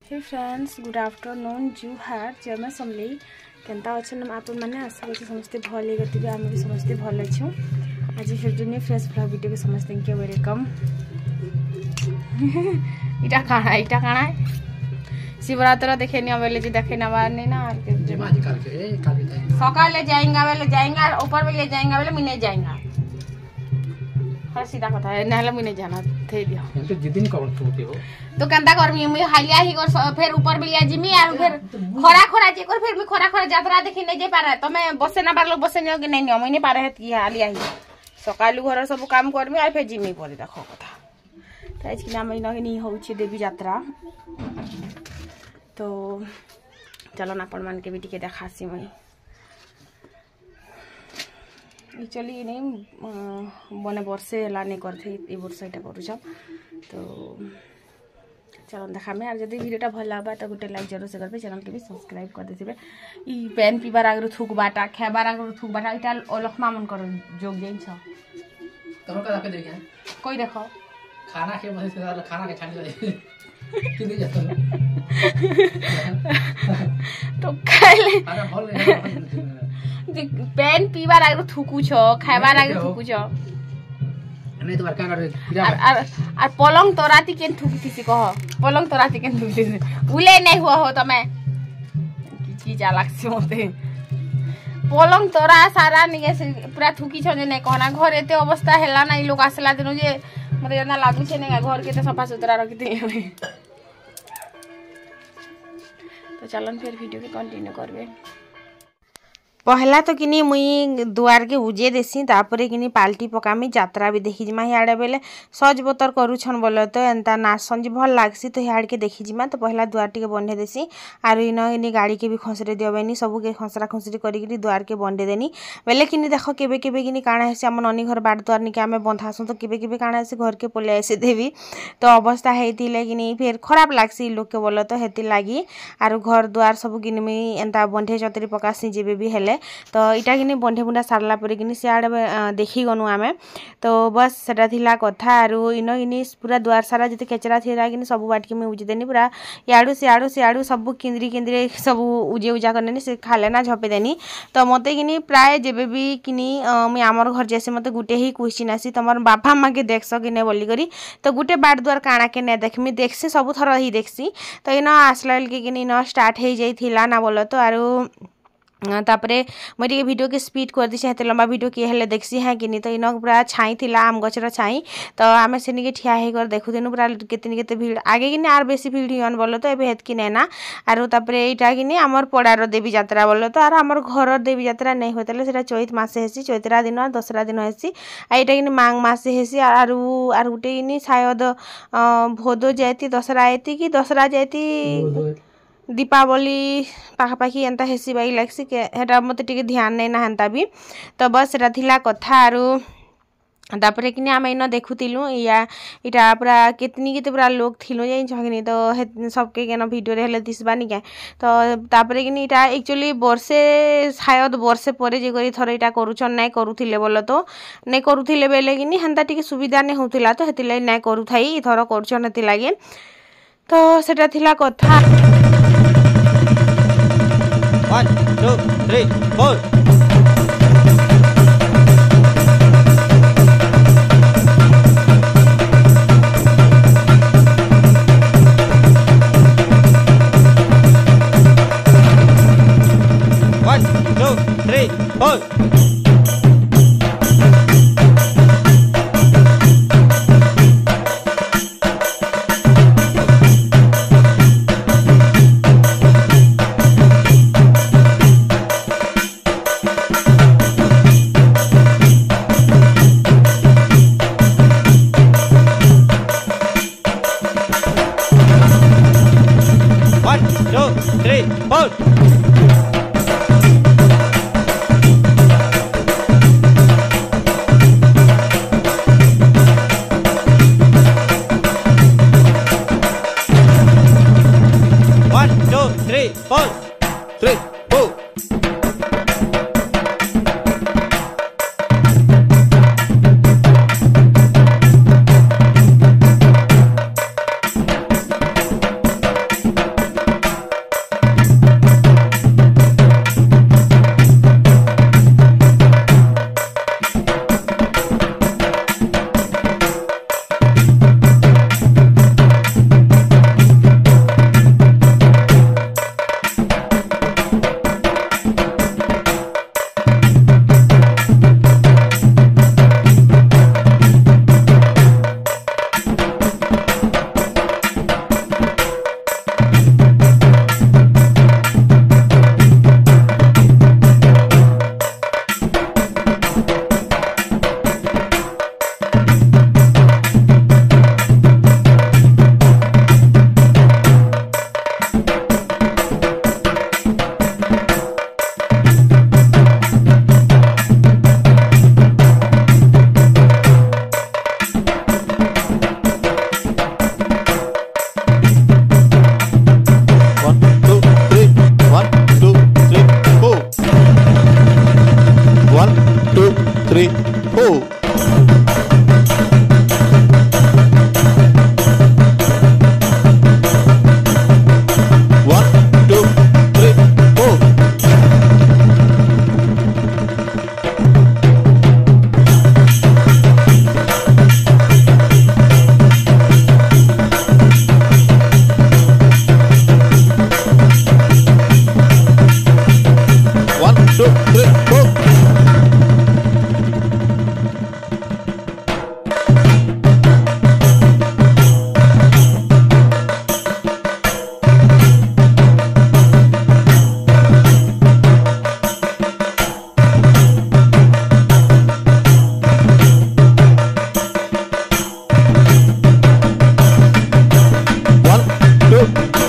हे friends good afternoon जू हार जमे समले केनता अच्छे आपण मैंने आशा करते समस्ते भल ही आम भी समस्ते भल अच्छे आज फिर जो फ्रेश ब्लॉग वीडियो को समस्ते के वेलकम। इटा काना शिवरात्र देखे नहीं बेले जो देखे नवा नहीं ना सकाल जाएंगा बेले जाएंगा ऊपर बेले जाएंगा बेले मिने जाएंगा सीधा कथा है ना मुझे जाना थे दियो तो जिदिन कवर होते हो तो कंदा करमी मुई हालिया ही कर फिर ऊपर बिलिया जिमी और फिर खरा जे कर फिर मुई खरा यात्रा देखि नै जे पारे तमे बसे ना पारलो बसे न कि नै न मुई नै पारे हेत की हालिया ही सकालु घर सब काम करमी आ फिर जिमी परे देखो कथा ताइज कि नाम नै होउछि देवी यात्रा तो चलो ना अपन मान के भी टिके देखासी मुई एक्चुअली नहीं बने वर्षे है नहीं करते ये वर्ष यहाँ कर तो चलो देखा में जब वीडियोटा भल लगा तो गोटे लाइक जरूर से करेंगे चैनल के भी सब्सक्राइब कर देते ई पेन पीबार आगे थुकबाटा खेबार आगे थुकबाटा इटा अलखमा मन कर जोग जाइन छ तमर का देखे देखिए कोई देखो खाना के बस खाना के छानी जाए किने जातो तो खाले अरे भल नहीं पेन पीबार आगे थुकू छ खाबार आगे थुकू छ नहीं तो का करे और पलंग तो राती केन थुकी थी कह पलंग तो राती केन थुकी थी उले नहीं हुआ हो तमे की चालाक से होते पलंग तोरा सारा निके पूरा थुकी छ जे नहीं कहना घर एते अवस्था हैला ना ई लोग आसला दिनो जे मते जना लागु छे ने घर के सफा सुथरा रखी थी तो चलन फिर वीडियो के कंटिन्यू करबे। पहला तो किनी मुई दुआर के उजे देसी तापरे किनी पाल्टी पकामी यात्रा भी देखी जिमा हियाड़े बेले सज बतर करूछन बोले तो एंता नाचसन जी भल लागसी तो हियाड़ के देखी जिमा तो पहला दुआर टिके बंधे देसी आर इनी गाड़ी के भी खसरे दियबेनी सबू के खसरा खसरी करी दुआर के बंधे देनी बेले किनी देख केबे केबे किनी काଣା हेसी आम ननी घर बाट दुआर निके आमे बंधासु तो केबे केबे काଣା हेसी घर के पले आसे देवी तो अवस्था हेतिले किनी फिर खराब लागसी लोग के बोले तो हेति लागी आर घर दुआर सब किनी मुई एंता बंधे चतरी पकासी जेबे भी हेले तो इटा कि बंधे बुंढा सारला पर कि सियाड़े देखी गनु आमे तो बस सेटा थिला कथा आरु इन कि पूरा दुआर सारा जिते केचरा थिला कि सब बाट के मुझे उजेदेनी पूरा याड़ू सियाड़ू सब केन्द्री सब उजे उजा करने से खाले ना झपे देनी तो मत कि प्राय जेबे भी कि मुई आमर घर जैसे मत गुटे ही क्वेश्चन आसी तुम बापा माँ के देखस कि नहीं बोलिकी तो गुटे बाट दुआर काଣା के नहीं देखमी देखसी सब थर ही देखसी तो इन आसला बेल कि इन स्टार्ट हो जाइला ना बोल तो आरु तापरे मुझे वीडियो के स्पीड कर दी हेते लंबा वीडियो किए हेले देखसी है कि तो इन पूरा छाई थिला आम गछर छाई तो आम से निके ठिया होकर देखुदेनु पूरा केते भीड़ आगे कि आर बेसी भीड़ हियन बोलो तो एबे हेत कि ना आरो तापरे इटा कि आमर पड़ार देवी यात्रा बोलो तो आर आमर घर देवी यात्रा नहीं होतले सेटा चैत मासे हेसी चैतरा दिन दसरा दिन हेसी आ इटा कि मांग मासे हेसी आर गुटे कि शायद भोदो जाती दसरा आती कि दसरा जाती दीपावली पाखापाखि एंता हेसी बाई लागसी के हेटा मते टिके ध्यान नहीं ना हेंता भी तो बस सेटा थिला कथा आरु तापरे कि आम इन देखुलु या इटा पूरा केतनी केते पूरा लोग थिलु जाइन छकिनी तो सबके केन वीडियो रे हेले दिसबानी के तो तापरे कि इटा एक्चुअली वर्षे शायद वर्षे परे जे करी थर इटा करूछन नै करूथिले बोलो तो नै करूथिले बेले कि हेंता टिके सुविधा नै होतिला तो हेतिले नै करूथाई थर करूछन हेति लागे तो सेटा थिला कथा 1 2 3 4 1 2 3 4 1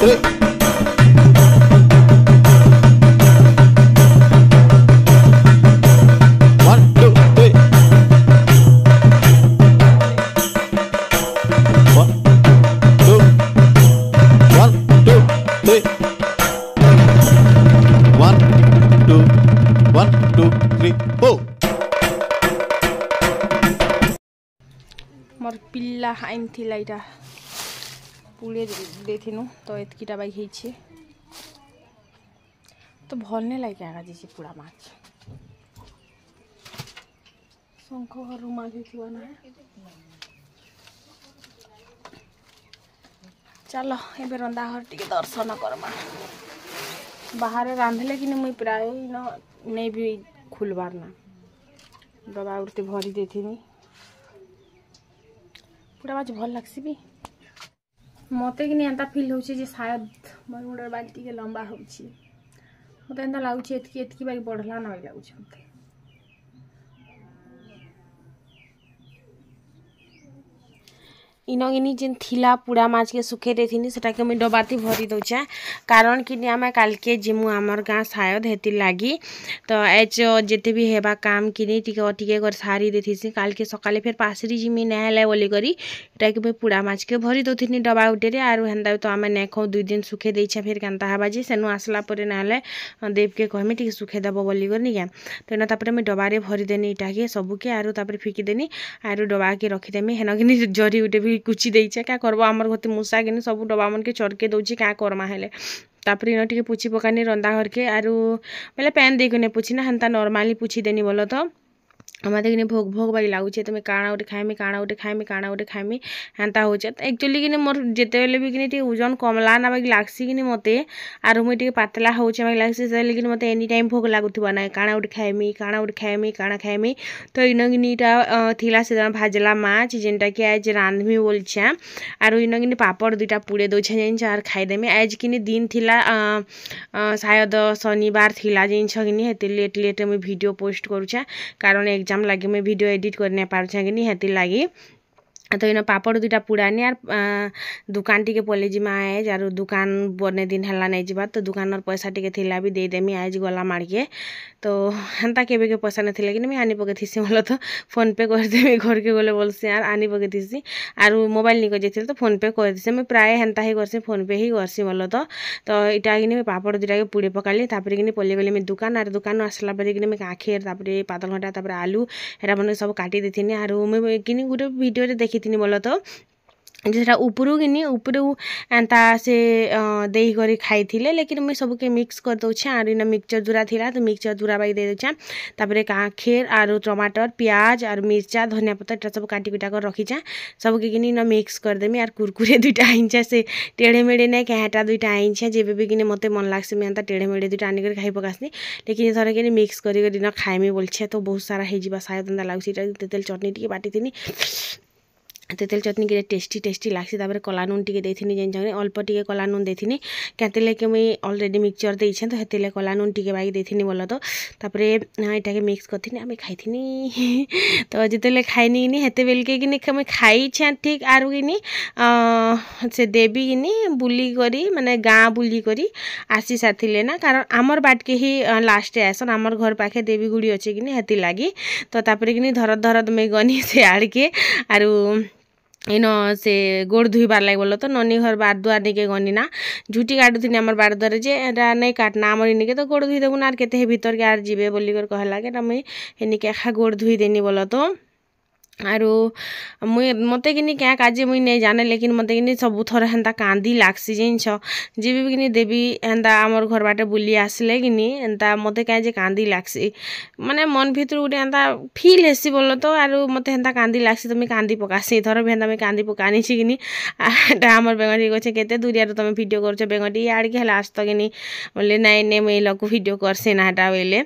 three. One, two, three. One, two, one, two, three. One, two, three, four. मोर पिल्ला आइन थिला इटा पुड़े देथिनु तो एतकीटा बाई हेछि तो भल ने लागे आगा दिछि पुड़ा माछ शंख घरु माछ थिवा ना चलो एबे रंदा घर टिके दर्शन करमा बाहर रांधले कि मुई प्राय न नै भी खुलबार ना डबा उड़ते भरी देथिनी पूरा माछ भल लागसी भी मते कि एंता फील होछि जे शायद मोर मुंडर बाल्टी के लंबा होछि मते एंता लागुछि एतकी एतकी बाई बढ़ला न लागुछि मते इनगिनी जेन थिला पूरा माछ के सुखे देथिनी सेटा के मैं डबाती भरी दउछा कारण कि आमे काल के जिमु हमर गां शायद हेति लागी तो एच जेते भी हेबा काम किनी टिके टिके कर सारी देथिसी काल के सकाले फिर पासरी जिमी नहले बोली करी एटा के मैं पूरा माछ के भरी दउथिनी डबा उटेरे आरो हेंदा तो आमे नेखो 2 दिन सुखे देइछा फिर कांता हबा जे सेनु आसला परे नहले देव के कहमे टिके सुखे दबो बोली करनी के तो ना तापरे मैं डबारे भरी देनी इटा के सब के आरो तापरे फिकी देनी आरो डबा के रखी देमी हेनगिनी जरी उटे भी कुची देइछा क्या करबो हमर गति मुसा के सब डबा मन के चरके दउची क्या करमा हेले तापरे इन टिके पुछि पकानी रंदा घर के आरो पहले पैन दे के पुछि ना हंता नॉर्मली पुछि देनी बोलो तो हमारे कि भोग भोग बाई लागुचे तो मैं काणा उठे खाइमी काणा उठे खाइमी काणा उठे खाइमी हेंता होचे तो एक्चुअली कि मोर जेते बेले भी कि ओजन कमला ना बाकी लागसी कि मते आरो मुई टिके पतला होचे बाकी लागसी से लेकिन मते एनी टाइम भोग लागुथबा ना काणा उठे खाइमी काणा उठे खाइमी काणा खाइमी तो इनगिनीटा थिला से भाजला माछ जेनटा कि आज रांधमी बोलछा आरो इनगिनी पापड़ दुटा पुड़े दोछे जेन चार खाइ देमी आज किनी दिन थिला शायद शनिवार थिला जेन छगिनी हेते लेट लेट मैं वीडियो पोस्ट करूछा कारण एग्जाम लगे मैं वीडियो एडिट करने पार्छा कि नहीं हेती लगी तो इन पापड़ दुटा पुड़ानी आर दुकान टिके पले जिमा आए आरो दुकान बने दिन हला नहीं जीवा तो दुकान पैसा टिके थिला भी दे देमी आज गला मारिके तो हेंता केबे के पैसा नहीं लेकिन मैं आनी पके थीसी बोलो तो फोन पे कर देमी घर के गले बोलसी यार आनी पके थीसी आरो मोबाइल निको जेथिल तो फोन पे कर दिसे मैं प्राय हेंता ही करसी फोन पे ही करसी बोलो तो इटा कि मैं पापड़ दुटा के पुड़े पकाली तापरे कि पले गली मैं दुकान आर दुकान आसला परे कि मैं आखेर तापरे पातल घंटा तापरे आलू हेरा मन सब काटी देथिनी आरो मैं कि गोटे वीडियो रे देखिथिनी बोलो तो जेटा उपरू कि उपरू एंता से दही करी खाई थिले लेकिन मैं सबके मिक्स कर दउछे आर इन मिक्सचर जुरा थिला तो मिक्सचर जुरा बाई दे देछा तापरे काखेर आरो टमाटर प्याज आर मिर्चा धनिया पत्ता एटा सब काटी कुटा कर रखीछा सबके कि न मिक्स कर देमी आर कुरकुरे दुटा आइछा से टेढ़े मेढ़े नै केटा दुटा आइछा जेबे भी कि मते मन लागसे मैं एंता टेढ़े मेढ़े दुटा आनी कर खाई पकासनी लेकिन थरे कि मिक्स करी न खाइमी बोलछे तो बहुत सारा हे जिबा शायद एंता लागसी तेल चटनी टिके बाटी थिनी तेल चटनी के टेस्टी टेस्टी लागसी तापर कला नून टिके देथिनी जेन जंगे अल्प टिके कला नून देथिनी केतेले के मैं ऑलरेडी मिक्सचर देइछे तो हेतेले कला नून टिके बाई देथिनी बोलो तो तापरे एटा के मिक्स करथिनी आमे खाइथिनी तो जेतेले खाइनी नि हेते बेल के कि मैं खाई छे ठीक आरु कि से देवी कि बुली करी माने गाँ बुली करी आसी साथिले ना कारण आमर बाट के ही लास्ट आसन आमर घर पाखे देवी गुड़ी अच्छे कि हेती लगी तो तापरे कि धरत धरत मैं गनी से आड़ के आरु इन से गोड़ धुईबार लगे बोलो तो ननी घर बार दुआर निके गनी ना झुटी काटुथी आमर बार द्वार जे नहीं काटना आमर इनिके तो गोड़ धुई देबू ना केते भीतर के आर जीवे बोली कर कहला के मुई हेनिके खा गोड़ धुई देनी बोलो तो आरो मुई मते कि क्या काजे मुई नहीं जाने लेकिन मते कि सब थर हेंता कांदी लागसी जिनछ जीवे कि देवी हेंता आमर घर बाटे बुली आसले कि एंता मते क्या जे कांदी लागसी माने मन भीतर गोटे एंता फील हेसी बोलो तो आरो मते हेंता कांदी लागसी तो मैं कांदी पकासी थर भी हेंता मैं कांदी पकानी छी कि आमर बेंगटी कहছে केते दूरिया तुम वीडियो करछ बेंगटी आड़ के हला आस्त कि बोले नाई ने मुई लकु वीडियो करसे ना हटा बोले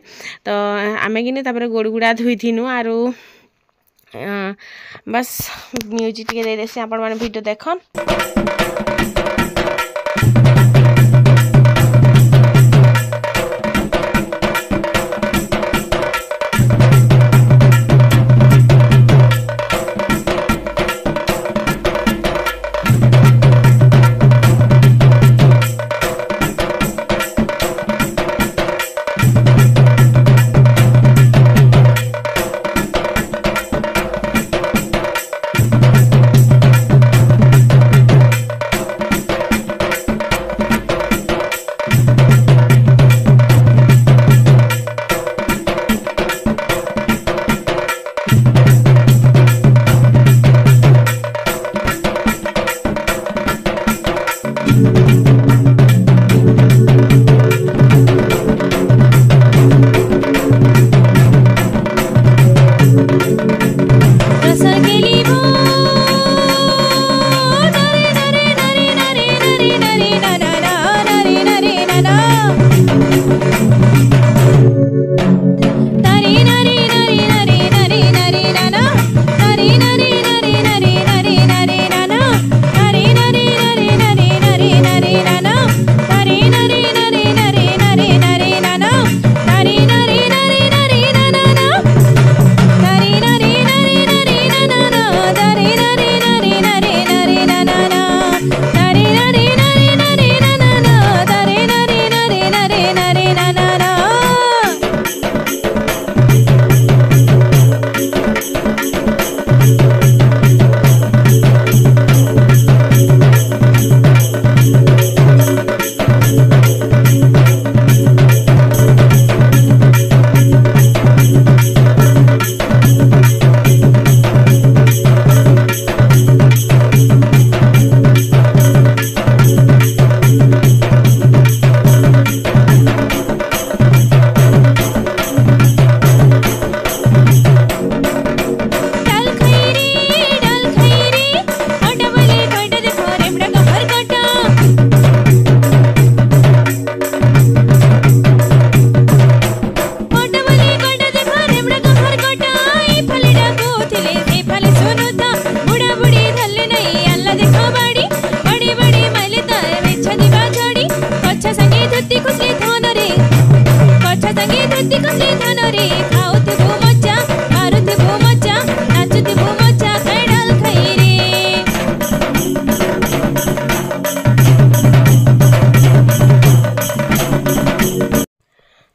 तो आमे कि तापर गोड़ गुड़ा धुई थिनु आरो बस म्यूजिक टिके दे देसे आपण माने वीडियो देखन कोटी कोटी धन रे खाउथिबो मजा मारुथिबो मजा नाचुथिबो मजा कैडाल खाई रे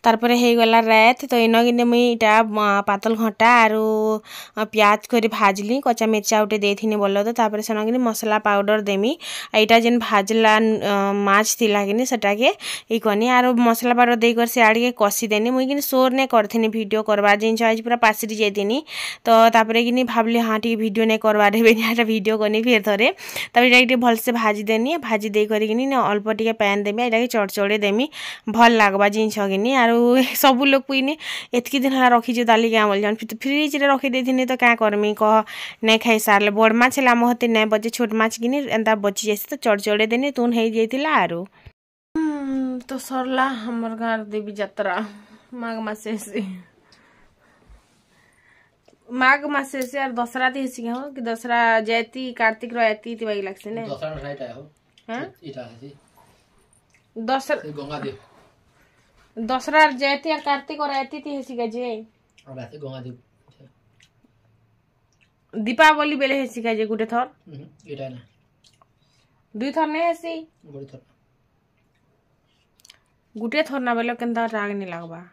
तारपरे हे गला रात तो इन कि मुई इटा पातल घंटा आरु प्याज कर भाजली कच्चा मिर्चा उठे देथिनी बोल तो तापर सेन कि मसला पाउडर देमी एटा जेन भाजला माछ थिला कि सेटा के ई कनी आरु मसला पाउडर दे कर से आड़े कसी देनी मुई कि सोर ने करथिनी वीडियो करबार जिन आज पूरा पासरी जाइथिनी तो तापरे कि भाबली हाँ टी वीडियो नहीं करबार हेबे वीडियो कनी फिर थरे तापर एटा भल से भाजी देनी भाजी दे करी कि अल्प टिके पैन देमी एटा के चढ़चढ़े देमी भल लागबा जिनस कि आरु सब लोग पुईने एतकी दिन है रखी दाली क्या बोल जान फ्रिज रे रखी देथिनी तो क्या करमी कह नहीं खाई सारे बड़ माछ आम हते नहीं बचे छोट माछ कि एंता बची जाए तो चढ़चढ़े देनी तुन हो जाइला आरु तो सरला हमर गाँव देवी यात्रा माघ मासे से माघ मासे से यार दसरा थी हेसी हो कि दसरा जयती कार्तिक रहती थी वही लगसे ने दसरा राइट आयो हां इटा है दसरा गंगा देव दसरा जयती और कार्तिक और रहती थी हेसी गजे और रात गंगा देव दीपावली बेले हेसी गजे गुटे थर इटा ना दुई थर ने हेसी गोड़ी थर गुटे थर ना बेले केंदा राग नहीं लागबा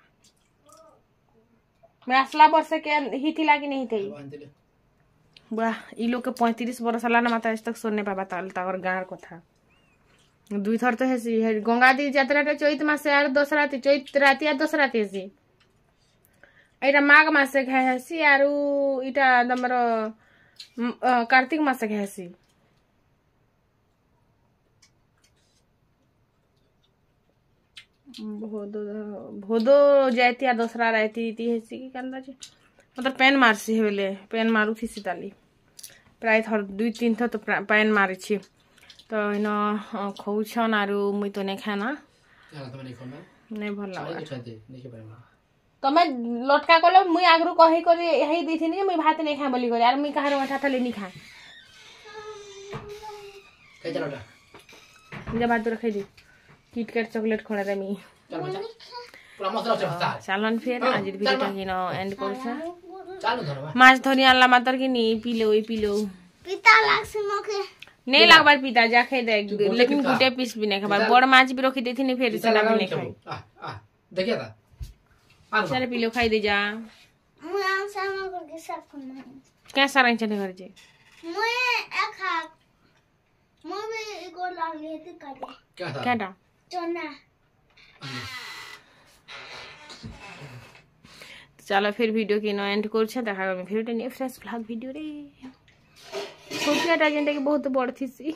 मैं असला वर्ष के ही थी लागी नहीं थी वाह ई लोग के 35 वर्ष हला ना माता आज तक सुनने पाबा ताल तावर गार कथा दुई थर तो हेसी गंगा दी यात्रा चैत मासे आर दसरा चैत राति आ दसरा हेसी एटा माघ मासे खाए हेसी आरु इटा तमर कार्तिक मासे खाए हेसी भोदो जाती आ दसरा रहती थी हेसी की कंदा जे मतलब पेन मारसी हेले पेन मारू थी सीताली प्राय थर दुई तीन थर तो पेन मारी छी तो इन खौछन आरु मुई तो नहीं खाना नहीं भल लाग तमे लटका कलो मुई आगरु कहि करी हेई दिथिनी जे मुई भात नहीं खा बोली करे यार मुई कहार उठा थले नहीं खा कई चलोटा जे भात रखै दी किटकैट चॉकलेट खोला रे मी पूरा मसला चलता चालन फिर आज वीडियो किनो एंड करछा चालू धरबा माछ धरी आला मातर कि नी पीलो पिता लागसे मके नहीं लागबार पिता जा खे दे लेकिन गुटे पीस भी नहीं खाबार बड़ माछ भी रखी देथिनी फिर सेला भी नहीं खाई देखिए ता चले पीलो खाई दे जा मुए आंसर करके सब करना कैसा रही चले घर जे मुए खा मुए एगो लागले ते करे क्या था केटा चना चलो फिर वीडियो की नो एंड करछे देखा फिर फ्रेश व्लॉग वीडियो रे सोफिया टा जेंटा के बहुत बड़ थी सी